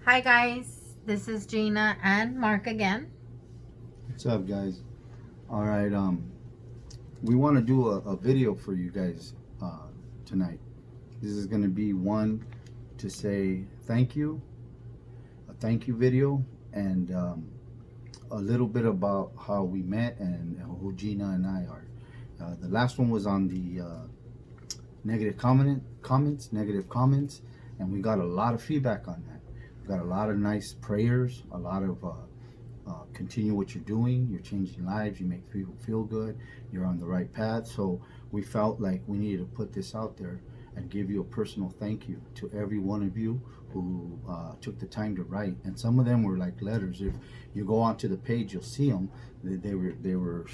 Hi guys, this is Gina and Mark again. What's up, guys? All right, we want to do a video for you guys tonight. This is going to be one to say thank you, a thank you video, and a little bit about how we met and who Gina and I are. The last one was on the negative comments, and we got a lot of feedback on that. We got a lot of nice prayers, a lot of continue what you're doing. You're changing lives. You make people feel good. You're on the right path. So we felt like we needed to put this out there and give you a personal thank you to every one of you who took the time to write. And some of them were like letters. If you go onto the page, you'll see them. They were,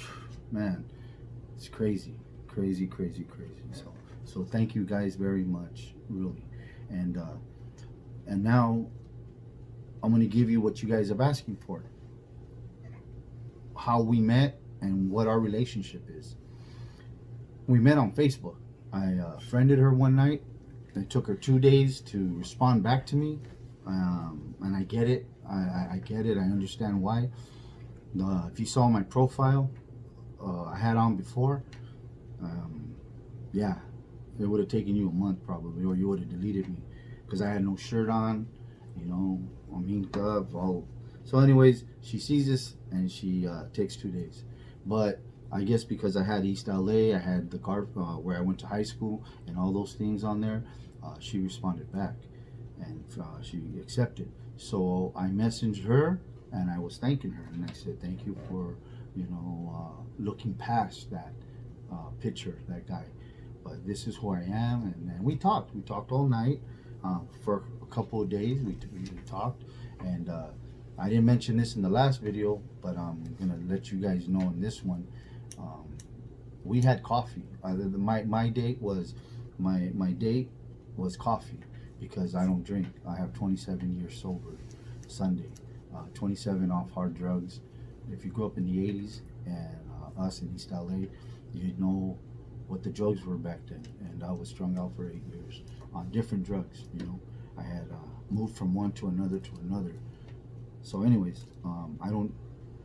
man, it's crazy. So thank you guys very much, really. And now I'm going to give you what you guys have asking for. How we met and what our relationship is. We met on Facebook. I friended her one night. It took her 2 days to respond back to me, and I get it. I get it. I understand why. If you saw my profile, I had on before. Yeah, it would have taken you a month probably, or you would have deleted me because I had no shirt on. You know, I'm inked up. All. So, anyways, she sees this and she takes 2 days. But I guess because I had East LA, I had the car where I went to high school and all those things on there, she responded back and she accepted. So I messaged her and I was thanking her and I said, thank you for, looking past that picture, that guy. But this is who I am. And we talked. We talked all night for a couple of days. We talked. And I didn't mention this in the last video, but I'm gonna let you guys know in this one. We had coffee. My date was coffee because I don't drink. I have 27 years sober. Sunday, 27 off hard drugs. If you grew up in the 80s and us in East LA, you know what the drugs were back then. And I was strung out for 8 years on different drugs. I had moved from one to another. So anyways, I don't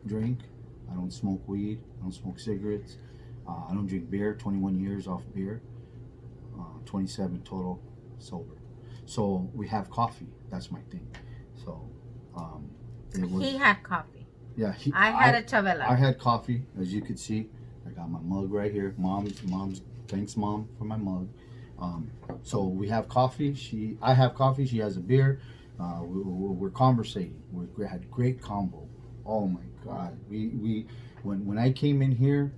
drink, I don't smoke weed, I don't smoke cigarettes, I don't drink beer, 21 years off beer, 27 total sober. So we have coffee, that's my thing. So He had coffee. Yeah, I had a Chavela. I had coffee, as you could see. I got my mug right here. Mom's thanks mom for my mug. So we have coffee. I have coffee, she has a beer. We're conversating. We had great combo. Oh my God! When I came in here,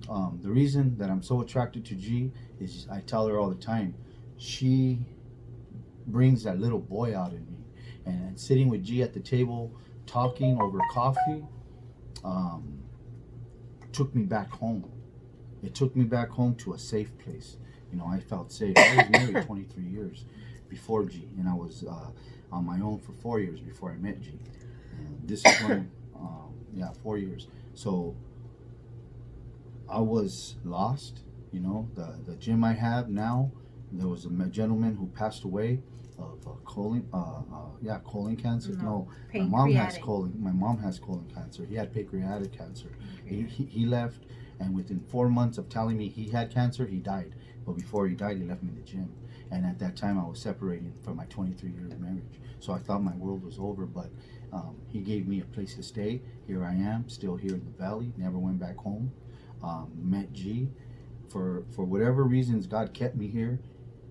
the reason that I'm so attracted to G is I tell her all the time. She brings that little boy out in me, and sitting with G at the table, talking over coffee, took me back home. It took me back home to a safe place. I felt safe. I was married 23 years before G, and I was on my own for 4 years before I met G. And this is when, 4 years. So I was lost. The gym I have now, there was a gentleman who passed away of colon cancer. No, my mom has colon cancer. He had pancreatic cancer. Okay. He left, and within 4 months of telling me he had cancer, he died. But before he died, he left me in the gym. And at that time, I was separating from my 23-year marriage. So I thought my world was over, but he gave me a place to stay. Here I am, still here in the valley, never went back home. Met G. For whatever reasons, God kept me here.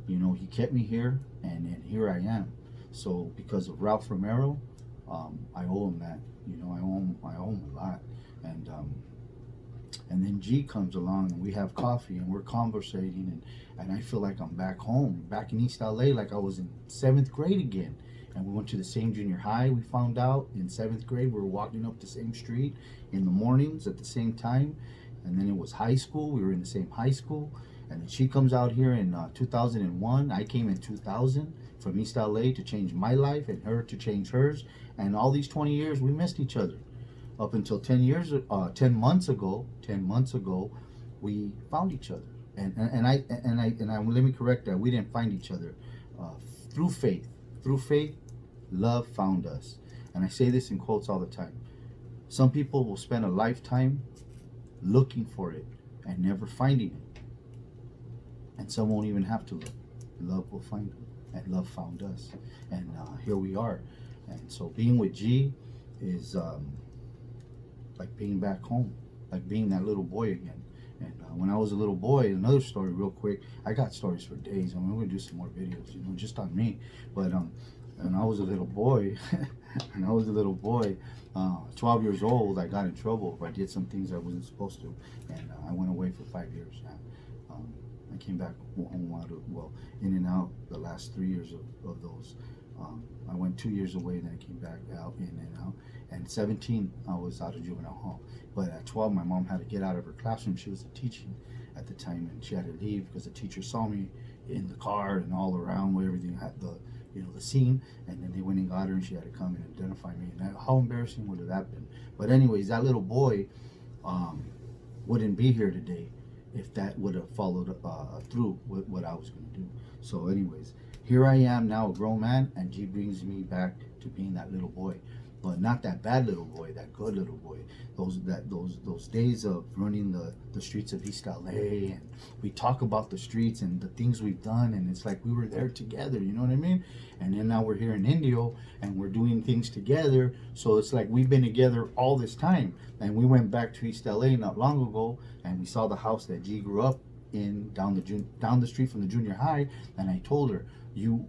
He kept me here, and here I am. So because of Ralph Romero, I owe him that. I owe him a lot. And then G comes along and we have coffee and we're conversating and I feel like I'm back home, back in East LA, like I was in 7th grade again. And we went to the same junior high, we found out in 7th grade. We were walking up the same street in the mornings at the same time. And then it was high school, we were in the same high school. And then she comes out here in 2001. I came in 2000 from East LA to change my life and her to change hers. And all these 20 years, we missed each other. Up until 10 months ago, we found each other. And let me correct that. We didn't find each other through faith. love found us. And I say this in quotes all the time. Some people will spend a lifetime looking for it and never finding it. And some won't even have to look. Love will find them. And love found us. And here we are. And so being with G is like being back home. Like being that little boy again. And when I was a little boy, another story real quick. I got stories for days. I mean, we're going to do some more videos, you know, just on me. But when I was a little boy, 12 years old, I got in trouble. I did some things I wasn't supposed to. And I went away for 5 years. I came back home in and out the last 3 years of those. I went 2 years away, then I came back out, in and out. And 17, I was out of juvenile hall. But at 12, my mom had to get out of her classroom. She was teaching at the time, and she had to leave because the teacher saw me in the car and all around where everything had the scene. And then they went and got her, and she had to come and identify me. And how embarrassing would have that been? But anyways, that little boy wouldn't be here today if that would have followed through with what I was going to do. So anyways, here I am now, a grown man, and G brings me back to being that little boy. But not that bad little boy, that good little boy. Those days of running the streets of East LA, and we talk about the streets and the things we've done, and it's like we were there together, you know what I mean? And then now we're here in Indio, and we're doing things together, so it's like we've been together all this time. And we went back to East LA not long ago, and we saw the house that G grew up in down the street from the junior high, and I told her, you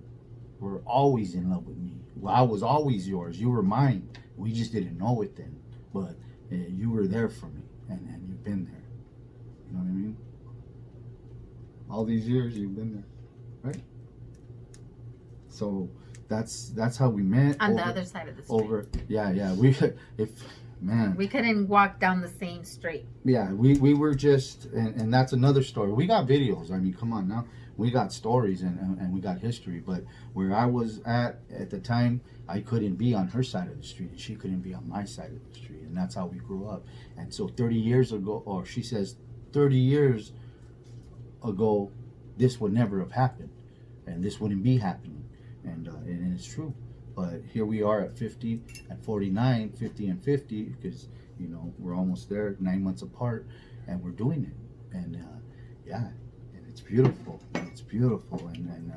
were always in love with me. Well, I was always yours. You were mine. We just didn't know it then. But you were there for me, and you've been there. You know what I mean? All these years, you've been there, right? So that's how we met. On the other side of the street. We couldn't walk down the same street. Yeah, we were just, and that's another story. We got videos. I mean, come on now. We got stories and we got history. But where I was at the time, I couldn't be on her side of the street, and she couldn't be on my side of the street. And that's how we grew up. And so 30 years ago, or she says 30 years ago, this would never have happened. And this wouldn't be happening. And it's true. But here we are at 50 and 49, 50 and 50, because, you know, we're almost there, 9 months apart, and we're doing it. And and it's beautiful. It's beautiful. And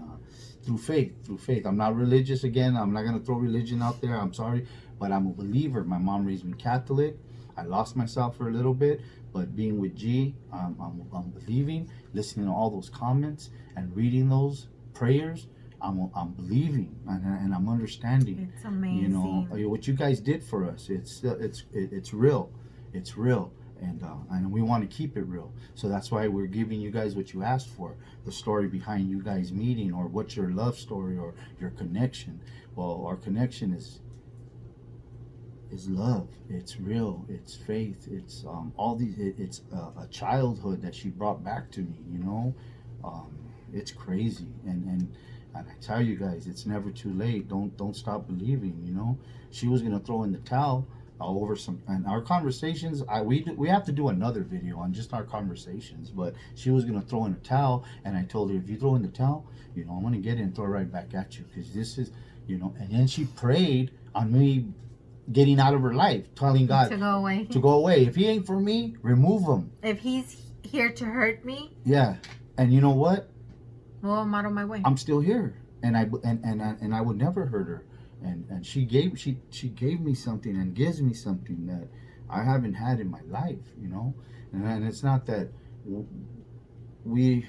through faith. I'm not religious again. I'm not going to throw religion out there. I'm sorry. But I'm a believer. My mom raised me Catholic. I lost myself for a little bit. But being with G, I'm believing, listening to all those comments and reading those prayers. I'm believing and I'm understanding. It's amazing. You know what you guys did for us. It's real. It's real, and we want to keep it real. So that's why we're giving you guys what you asked for, the story behind you guys meeting, or what's your love story or your connection. Well, our connection is love. It's real. It's faith. It's all these. It's a childhood that she brought back to me. You know, it's crazy and I tell you guys, it's never too late. Don't stop believing. You know, she was gonna throw in the towel over some, and our conversations. We have to do another video on just our conversations. But she was gonna throw in a towel, and I told her, if you throw in the towel, you know, I'm gonna get it and throw it right back at you, because this is, you know. And then she prayed on me getting out of her life, telling God to go away. To go away. If he ain't for me, remove him. If he's here to hurt me. Yeah, and you know what? Well, I'm out of my way. I'm still here, and I would never hurt her, and she gave me something and gives me something that I haven't had in my life, you know, and it's not that we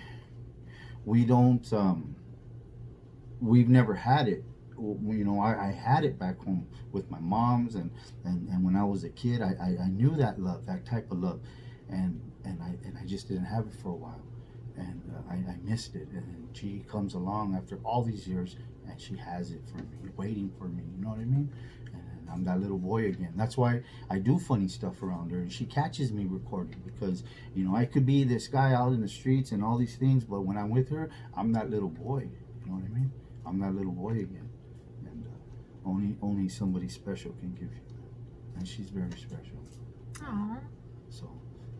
don't we've never had it, you know. I had it back home with my moms, and when I was a kid, I knew that love, that type of love, and I just didn't have it for a while. And I missed it, and then she comes along after all these years, and she has it for me, waiting for me. You know what I mean? And I'm that little boy again. That's why I do funny stuff around her, and she catches me recording, because, you know, I could be this guy out in the streets and all these things, but when I'm with her, I'm that little boy. You know what I mean? I'm that little boy again, and only somebody special can give you that, and she's very special. Aww. So.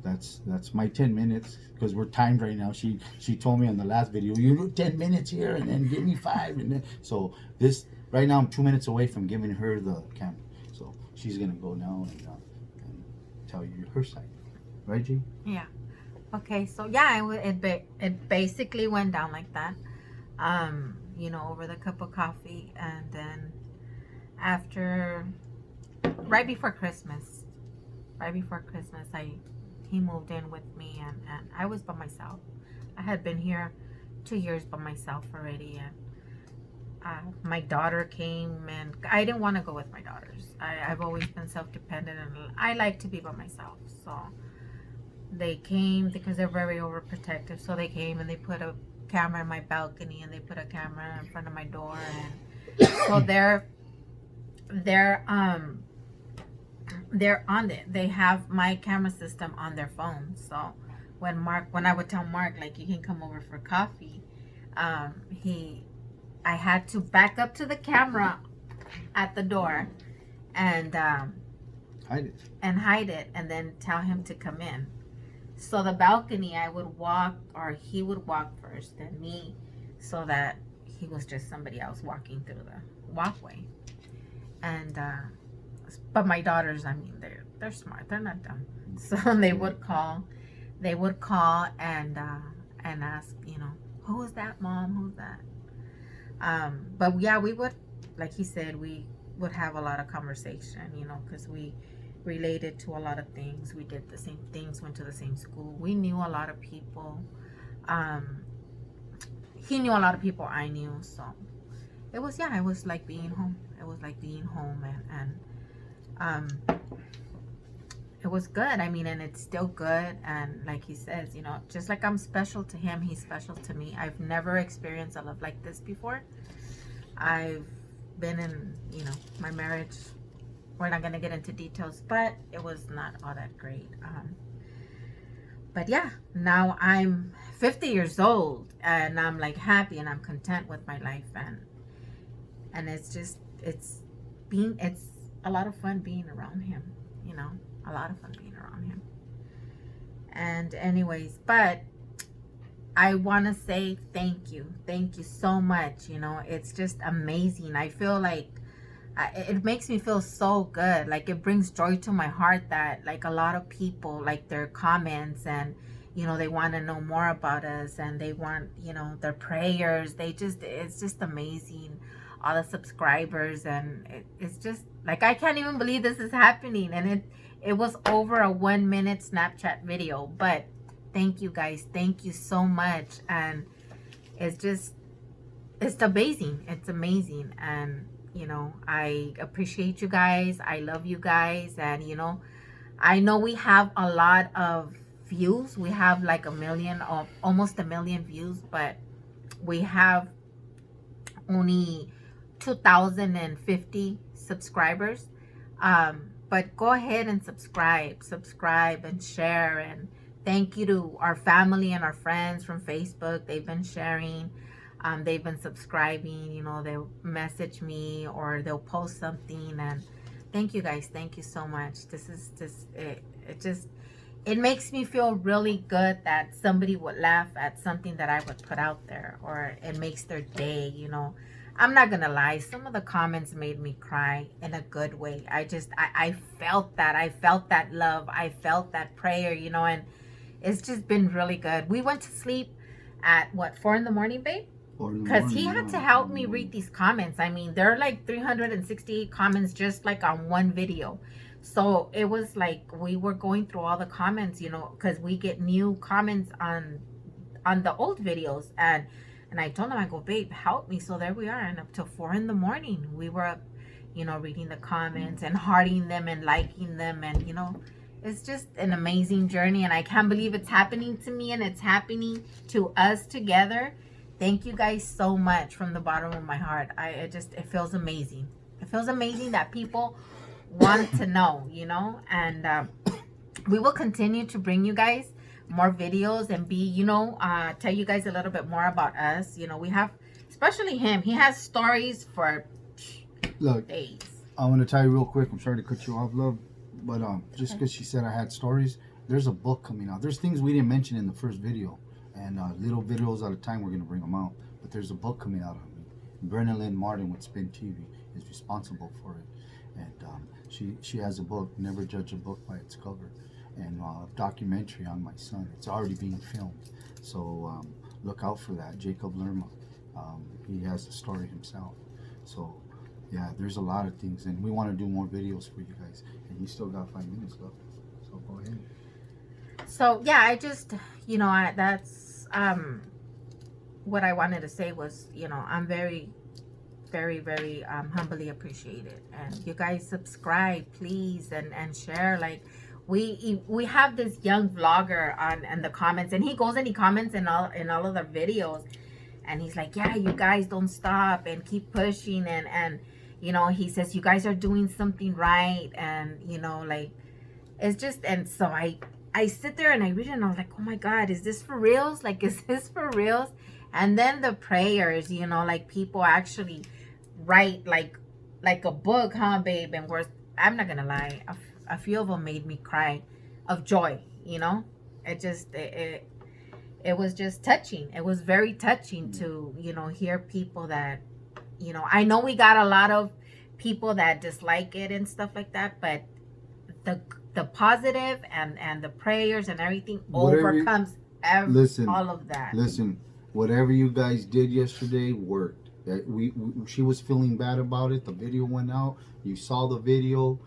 That's my 10 minutes, because we're timed right now. She told me on the last video, you do 10 minutes here and then give me 5, and then so Right now, I'm 2 minutes away from giving her the camera. So she's going to go now and tell you her side. Right, G? Yeah. Okay, so yeah, it basically went down like that. Over the cup of coffee, and then after, right before Christmas, he moved in with me, and I was by myself. I had been here 2 years by myself already, and my daughter came, and I didn't want to go with my daughters. I've always been self-dependent, and I like to be by myself. So they came because they're very overprotective. So they came and they put a camera in my balcony, and they put a camera in front of my door, and so they're on it. They have my camera system on their phone. So when I would tell Mark, like, you can come over for coffee, I had to back up to the camera at the door and hide it, and then tell him to come in. So the balcony, I would walk, or he would walk first, then me, so that he was just somebody else walking through the walkway. And but my daughters, I mean, they're smart. They're not dumb. So they would call and ask, who is that, Mom? Who's that? But yeah, we would, like he said, we would have a lot of conversation, because we related to a lot of things. We did the same things, went to the same school. We knew a lot of people. He knew a lot of people I knew. So it was like being home. It was like being home, and it was good. I mean, and it's still good. And like he says, just like I'm special to him, he's special to me. I've never experienced a love like this before. I've been in, my marriage. We're not going to get into details, but it was not all that great. But yeah, now I'm 50 years old, and I'm like happy, and I'm content with my life. And it's a lot of fun being around him, a lot of fun being around him. And anyways, but I want to say thank you so much. It's just amazing. I feel like it makes me feel so good. Like, it brings joy to my heart that, like, a lot of people, like, their comments, and they want to know more about us, and they want their prayers. It's just amazing, all the subscribers. And it's just like, I can't even believe this is happening. And it was over a 1 minute Snapchat video. But thank you guys, thank you so much. And it's amazing. It's amazing. And I appreciate you guys. I love you guys. And I know we have a lot of views. We have like almost 1 million views, but we have only 2,050 subscribers. But go ahead and subscribe and share. And thank you to our family and our friends from Facebook. They've been sharing. They've been subscribing. They'll message me, or they'll post something. And thank you guys. Thank you so much. It makes me feel really good that somebody would laugh at something that I would put out there, or it makes their day. I'm not gonna lie, some of the comments made me cry in a good way. I felt that. I felt that love. I felt that prayer, and it's just been really good. We went to sleep at 4 in the morning, babe? Because he had to help me read these comments. I mean, there are like 368 comments just like on one video. So it was like we were going through all the comments, because we get new comments on the old videos. And I told him, I go, babe, help me. So there we are. And up till 4 in the morning, we were up, reading the comments and hearting them and liking them. And, it's just an amazing journey. And I can't believe it's happening to me, and it's happening to us together. Thank you guys so much from the bottom of my heart. It feels amazing. It feels amazing that people want to know, and we will continue to bring you guys more videos and tell you guys a little bit more about us. We have, especially him, he has stories for days. I want to tell you real quick, I'm sorry to cut you off, love, but just because she said I had stories, there's a book coming out. There's things we didn't mention in the first video, and little videos at a time we're going to bring them out. But there's a book coming out on me, Brenna Lynn Martin with Spin TV is responsible for it, and she has a book, Never Judge a Book by Its Cover, and a documentary on my son. It's already being filmed, so look out for that. Jacob Lerma, he has the story himself. So yeah, there's a lot of things, and we want to do more videos for you guys. And you still got 5 minutes left, so go ahead. So yeah, I just, that's what I wanted to say was, I'm very, very, very humbly appreciated, and you guys subscribe, please, and share. Like, we have this young vlogger on in the comments, and he goes and he comments in all of the videos, and he's like, yeah, you guys don't stop and keep pushing, and he says you guys are doing something right, and like, it's just, and so I sit there and I read it, and I was like, oh my God, is this for reals? Like, is this for reals? And then the prayers, like, people actually write like a book, huh, babe? And I'm not gonna lie, a few of them made me cry of joy. It just it was just touching. It was very touching to hear people that I know we got a lot of people that dislike it and stuff like that, but the positive and the prayers and everything overcomes all of that. Listen, whatever you guys did yesterday worked. That she was feeling bad about it. The video went out. You saw the video.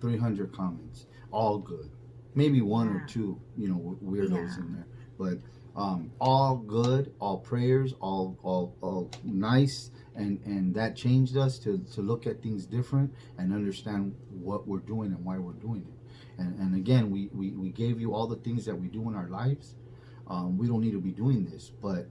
300 comments, all good. Maybe one or two, weirdos in there, but all good, all prayers, all nice, and that changed us to look at things different and understand what we're doing and why we're doing it. And again, we gave you all the things that we do in our lives. We don't need to be doing this, but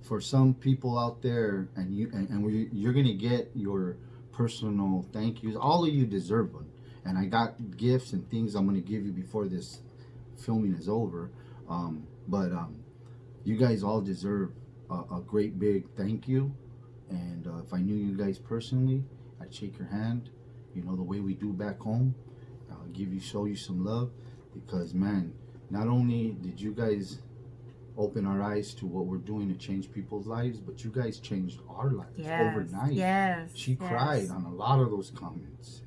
for some people out there, and you're gonna get your personal thank yous. All of you deserve them, and I got gifts and things I'm gonna give you before this filming is over. But you guys all deserve a great big thank you. And if I knew you guys personally, I'd shake your hand. The way we do back home. Show you some love, because man, not only did you guys open our eyes to what we're doing to change people's lives, but you guys changed our lives overnight. Yes, she cried on a lot of those comments,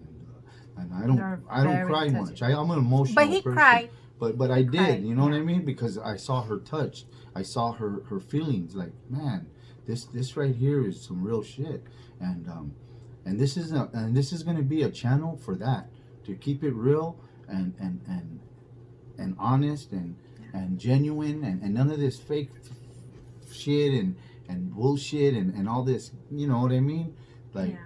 and I don't cry much. I'm an emotional but he person. Cried. But I did, you know what I mean? Because I saw her touched. I saw her feelings. Like, man, this right here is some real shit. And this is going to be a channel for that, to keep it real and honest and genuine, and none of this fake shit and bullshit and all this, you know what I mean? Like,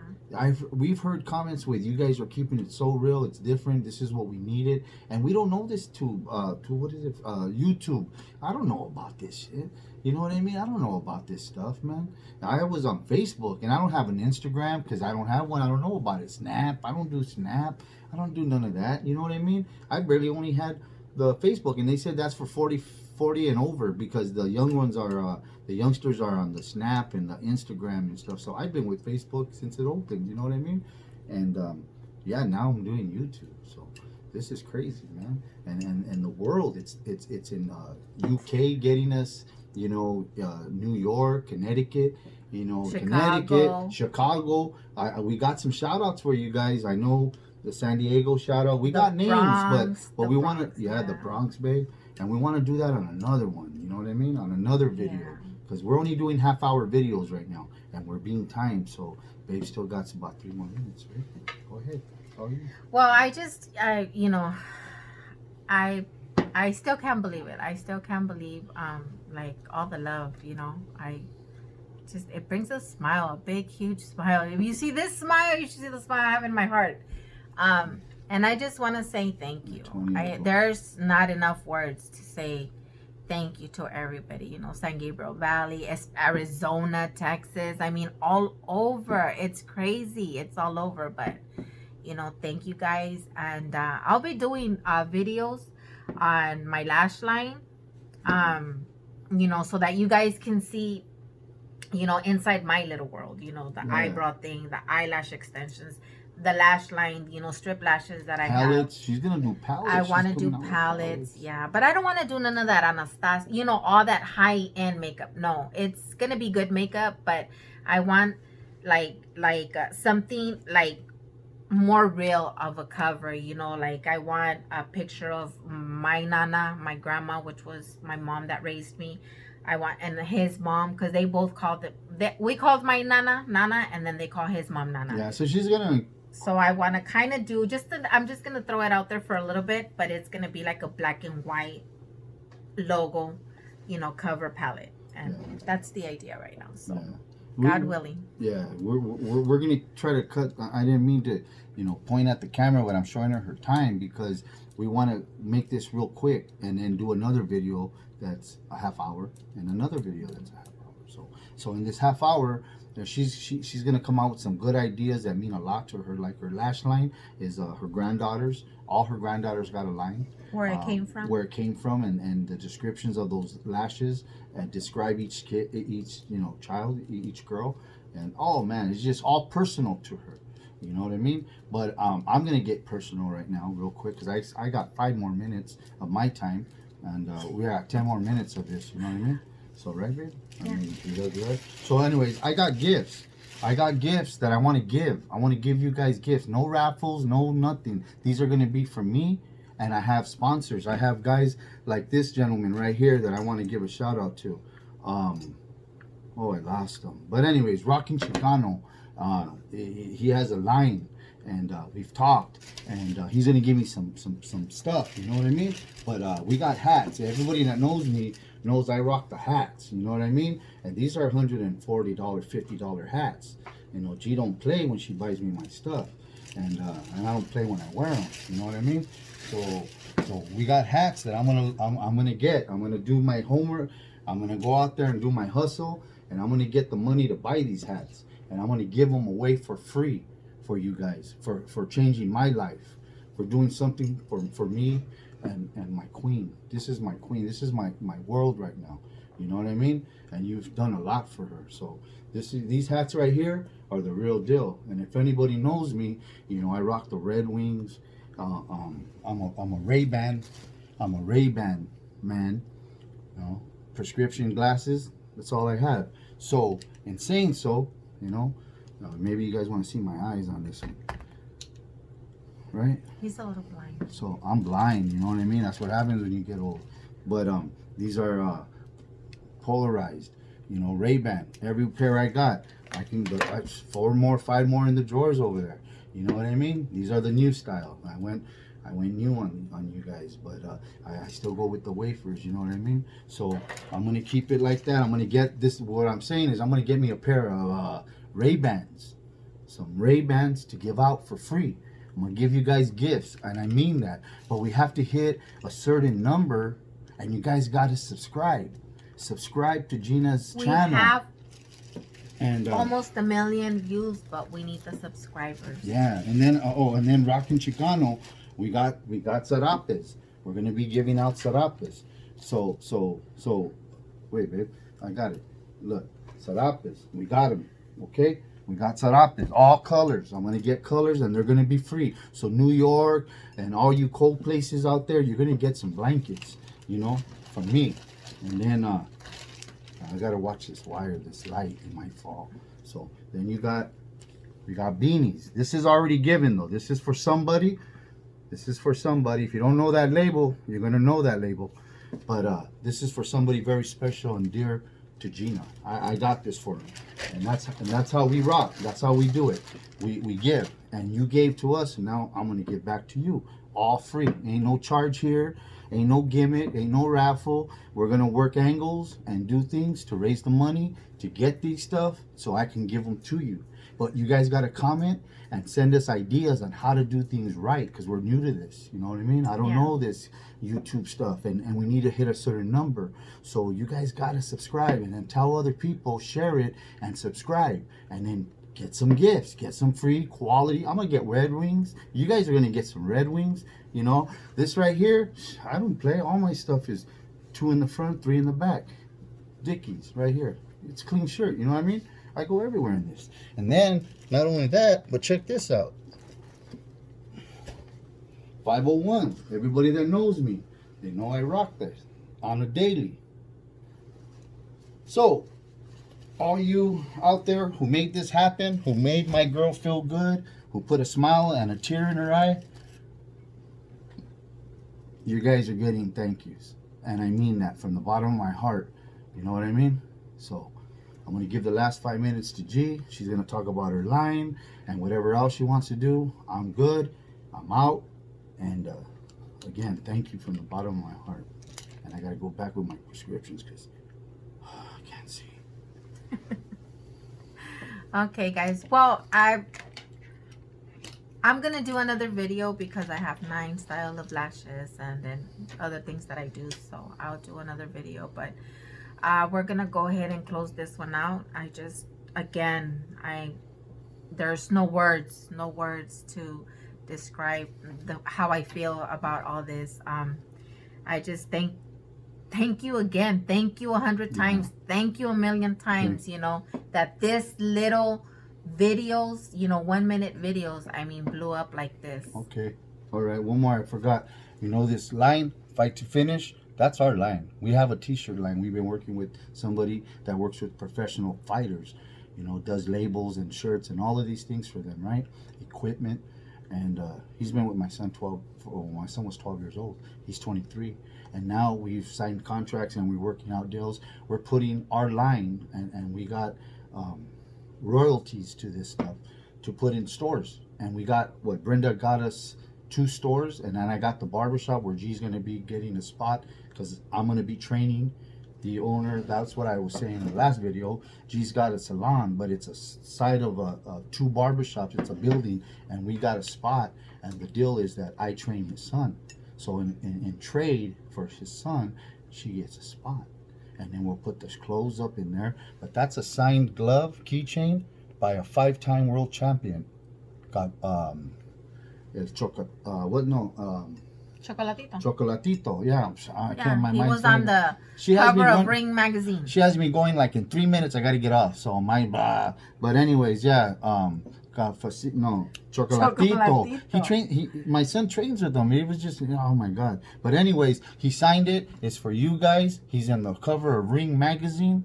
we've heard comments with, you guys are keeping it so real, it's different, this is what we needed, and we don't know this to what is it, YouTube. I don't know about this shit, you know what I mean? I don't know about this stuff, man. I was on Facebook, and I don't have an Instagram because I don't have one. I don't know about it. Snap, I don't do Snap, I don't do none of that, you know what I mean? I barely only had the Facebook, and they said that's for 40 and over, because the young ones are the youngsters are on the Snap and the Instagram and stuff. So I've been with Facebook since it opened, you know what I mean? And now I'm doing YouTube. So this is crazy, man. And the world, it's in UK getting us, New York, Connecticut, Chicago. We got some shout outs for you guys. I know the San Diego shout out. We got names, but we want to, the Bronx, babe. And we want to do that on another one, you know what I mean? On another video. Because we're only doing half-hour videos right now, and we're being timed. So, babe, still got about 3 more minutes, right? Go ahead. Well, I just, I still can't believe it. I still can't believe, like, all the love, it brings a smile, a big, huge smile. If you see this smile, you should see the smile I have in my heart. And I just want to say thank you. There's not enough words to say thank you to everybody. San Gabriel Valley, Arizona, Texas. I mean, all over. It's crazy. It's all over. But, thank you guys. And I'll be doing videos on my lash line, so that you guys can see, inside my little world, the eyebrow thing, the eyelash extensions, the lash line, strip lashes that I have. She's gonna do palettes. I want to do palettes, but I don't want to do none of that Anastasia, all that high-end makeup. No, it's gonna be good makeup, but I want something like more real of a cover, you know, like I want a picture of my nana, my grandma, which was my mom that raised me. I want, and his mom, because they both called it, we called my nana, and then they call his mom nana. Yeah, so she's gonna. So I want to kind of do I'm just gonna throw it out there for a little bit, but it's gonna be like a black and white logo, you know, cover palette, and that's the idea right now. So God willing. Yeah, we're gonna try to cut. I didn't mean to, you know, point at the camera when I'm showing her time, because we want to make this real quick and then do another video that's a half hour and another video that's a half hour. So in this half hour, she's gonna come out with some good ideas that mean a lot to her. Like her lash line is her granddaughters. All her granddaughters got a line. Where it came from. Where it came from, and the descriptions of those lashes, and describe each kid, each, you know, child, each girl, and oh man, it's just all personal to her. You know what I mean? But I'm gonna get personal right now, real quick, because I got 5 more minutes of my time, and we're at 10 more minutes of this. You know what I mean? So right, babe? Yeah. I mean, right? So anyways, I got gifts. I got gifts that I want to give. I want to give you guys gifts. No raffles, no nothing. These are gonna be from me. And I have sponsors. I have guys like this gentleman right here that I want to give a shout out to. Oh, I lost him. But anyways, Rockin' Chicano. He has a line, and we've talked, and he's gonna give me some stuff. You know what I mean? But we got hats. Everybody that knows me knows I rock the hats. You know what I mean? And these are $140, $50 hats. You know, G don't play when she buys me my stuff, and I don't play when I wear them. You know what I mean? So we got hats that I'm gonna get. I'm gonna do my homework. I'm gonna go out there and do my hustle, and I'm gonna get the money to buy these hats, and I'm gonna give them away for free for you guys, for changing my life, for doing something for me and my queen. This is my queen. This is my world right now. You know what I mean? And you've done a lot for her. So these hats right here are the real deal. And if anybody knows me, you know I rock the Red Wings. I'm a Ray-Ban. I'm a Ray-Ban man. You know, prescription glasses. That's all I have. So in saying so, you know, maybe you guys want to see my eyes on this one, right? He's a little blind. So I'm blind. You know what I mean? That's what happens when you get old. But these are polarized. You know, Ray-Ban. Every pair I got, I can go 5 more in the drawers over there. You know what I mean? These are the new style. I went new on you guys, but I still go with the wafers. You know what I mean? So I'm gonna keep it like that. I'm gonna get this. What I'm saying is, I'm gonna get me a pair of Ray-Bans, some Ray-Bans to give out for free. I'm gonna give you guys gifts, and I mean that. But we have to hit a certain number, and you guys gotta subscribe. Subscribe to Gina's channel. We have and almost 1 million views, but we need the subscribers. Yeah, and then Rockin' Chicano, we got sarapes. We're gonna be giving out sarapes. So wait, babe, I got it. Look, sarapes, we got them. Okay, we got sarapes, all colors. I'm gonna get colors, and they're gonna be free. So New York and all you cold places out there, you're gonna get some blankets, you know, from me. And then I gotta watch this wire, this light, it might fall. So then we got beanies. This is already given though. This is for somebody. This is for somebody. If you don't know that label, you're gonna know that label. But this is for somebody very special and dear to Gina. I got this for her, and that's how we rock. That's how we do it. We give, and you gave to us, and now I'm gonna give back to you, all free. Ain't no charge here. Ain't no gimmick, ain't no raffle. We're gonna work angles and do things to raise the money to get these stuff so I can give them to you. But you guys gotta comment and send us ideas on how to do things right, because we're new to this. You know what I mean? I don't know this YouTube stuff, and we need to hit a certain number. So you guys gotta subscribe, and then tell other people, share it, and subscribe, and then get some gifts, get some free quality. I'm gonna get Red Wings. You guys are gonna get some Red Wings. You know, this right here, I don't play. All my stuff is 2 in the front, 3 in the back. Dickies right here. It's a clean shirt. You know what I mean? I go everywhere in this. And then, not only that, but check this out. 501. Everybody that knows me, they know I rock this on a daily. So, all you out there who made this happen, who made my girl feel good, who put a smile and a tear in her eye, you guys are getting thank yous. And I mean that from the bottom of my heart. You know what I mean? So I'm going to give the last 5 minutes to G. She's going to talk about her line and whatever else she wants to do. I'm good. I'm out. And again, thank you from the bottom of my heart. And I got to go back with my prescriptions because I can't see. Okay, guys. Well, I'm gonna do another video because I have 9 style of lashes and then other things that I do, so I'll do another video. But we're gonna go ahead and close this one out. I just, again, there's no words to describe how I feel about all this. I just thank you again. Thank you 100 times. Thank you a million times, you know, that this little videos, you know, 1 minute videos, I mean, blew up like this. Okay. All right. One more. I forgot. You know this line, Fight to Finish? That's our line. We have a t-shirt line. We've been working with somebody that works with professional fighters, you know, does labels and shirts and all of these things for them, right? Equipment. And he's been with my son my son was 12 years old. He's 23. And now we've signed contracts and we're working out deals. We're putting our line and we got royalties to this stuff to put in stores. And we got what Brenda got us 2 stores, and then I got the barbershop where G's going to be getting a spot because I'm going to be training the owner. That's what I was saying in the last video. G's got a salon, but it's a side of 2 barbershops. It's a building, and we got a spot. And the deal is that I train his son. So in trade for his son, she gets a spot. And then we'll put the clothes up in there. But that's a signed glove keychain by a 5-time world champion. Got Chocolatito. Yeah, I can't. My he mind's was on the cover of Ring magazine. She has me going like in 3 minutes. I got to get off. So my blah. But anyways, yeah. Chocolatito. He trained. My son trains with him. It was just, oh my god. But anyways, he signed it. It's for you guys. He's on the cover of Ring magazine.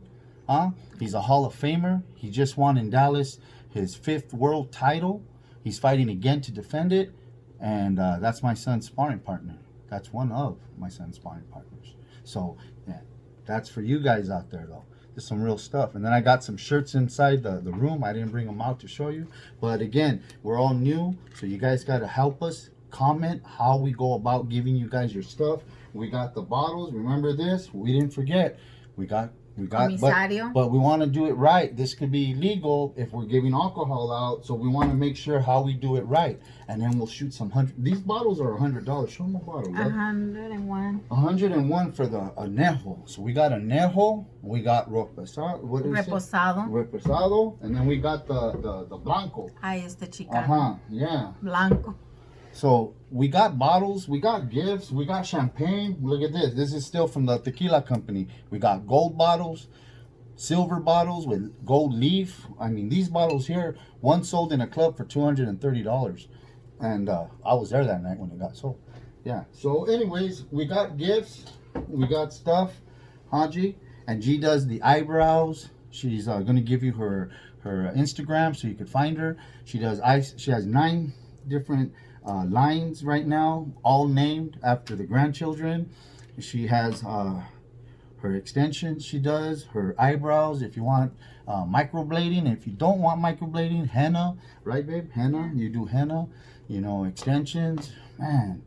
He's a Hall of Famer. He just won in Dallas his 5th world title. He's fighting again to defend it. And that's my son's sparring partner. That's one of my son's sparring partners. So, yeah, that's for you guys out there, though. There's some real stuff. And then I got some shirts inside the room. I didn't bring them out to show you. But again, we're all new. So you guys got to help us. Comment how we go about giving you guys your stuff. We got the bottles. Remember this? We didn't forget. We got but we want to do it right. This could be illegal if we're giving alcohol out, so we want to make sure how we do it right. And then we'll shoot some these bottles are $100. Show them the bottle. 101. 101 for the anejo. So we got anejo, we got reposado, and then we got the blanco. Ahí está, chica. Yeah. Blanco. So we got bottles, we got gifts, we got champagne. Look at this. This is still from the tequila company. We got gold bottles, silver bottles with gold leaf. I mean, these bottles here, one sold in a club for $230. And I was there that night when it got sold. Yeah. So anyways, we got gifts, we got stuff. Haji. And G does the eyebrows. She's going to give you her Instagram so you can find her. She has 9 different lines right now, all named after the grandchildren. She has her extensions. She does her eyebrows. If you want microblading, if you don't want microblading, henna, right, babe? Henna. You do henna. You know, extensions. Man,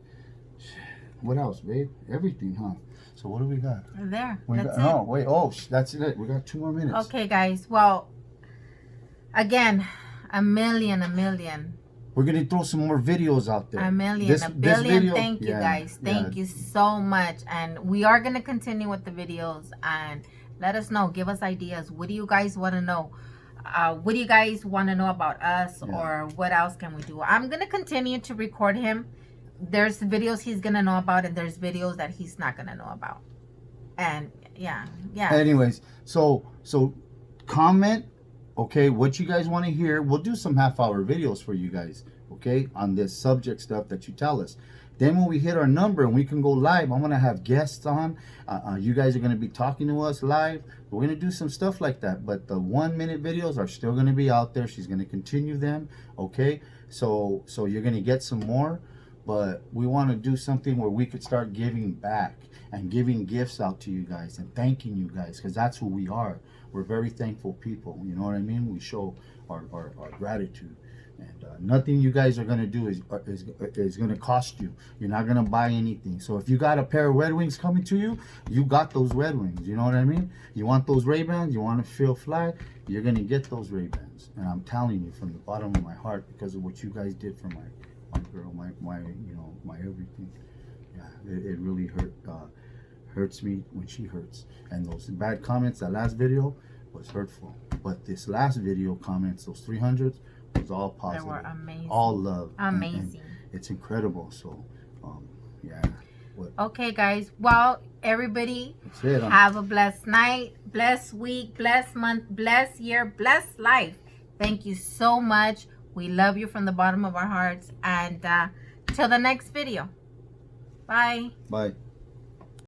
what else, babe? Everything, huh? So what do we got? There. That's it. We got 2 more minutes. Okay, guys. Well, again, a million. We're going to throw some more videos out there. A billion. Thank you, guys. Thank you so much. And we are going to continue with the videos. And let us know. Give us ideas. What do you guys want to know? What do you guys want to know about us? Yeah. Or what else can we do? I'm going to continue to record him. There's videos he's going to know about. And there's videos that he's not going to know about. And yeah. Anyways, so comment. Okay, what you guys want to hear. We'll do some half-hour videos for you guys. okay, on this subject stuff that you tell us. Then when we hit our number and we can go live, I'm gonna have guests on. You guys are gonna be talking to us live. We're gonna do some stuff like that. But the 1 minute videos are still gonna be out there. She's gonna continue them. Okay, so you're gonna get some more. But we want to do something where we could start giving back and giving gifts out to you guys and thanking you guys, because that's who we are. We're very thankful people. You know what I mean? We show our gratitude. And nothing you guys are going to do is going to cost you. You're not going to buy anything. So if you got a pair of Red Wings coming to you, you got those Red Wings. You know what I mean? You want those Ray-Bans? You want to feel fly? You're going to get those Ray-Bans. And I'm telling you from the bottom of my heart, because of what you guys did for my girl, my you know, my everything. Yeah, it really hurts me when she hurts. And those bad comments, that last video was hurtful. But this last video comments, those 300s, was all positive. They were amazing. All love. Amazing. And it's incredible. So, yeah. Okay, guys. Well, everybody, that's it. Have a blessed night, blessed week, blessed month, blessed year, blessed life. Thank you so much. We love you from the bottom of our hearts. And till the next video. Bye. Bye.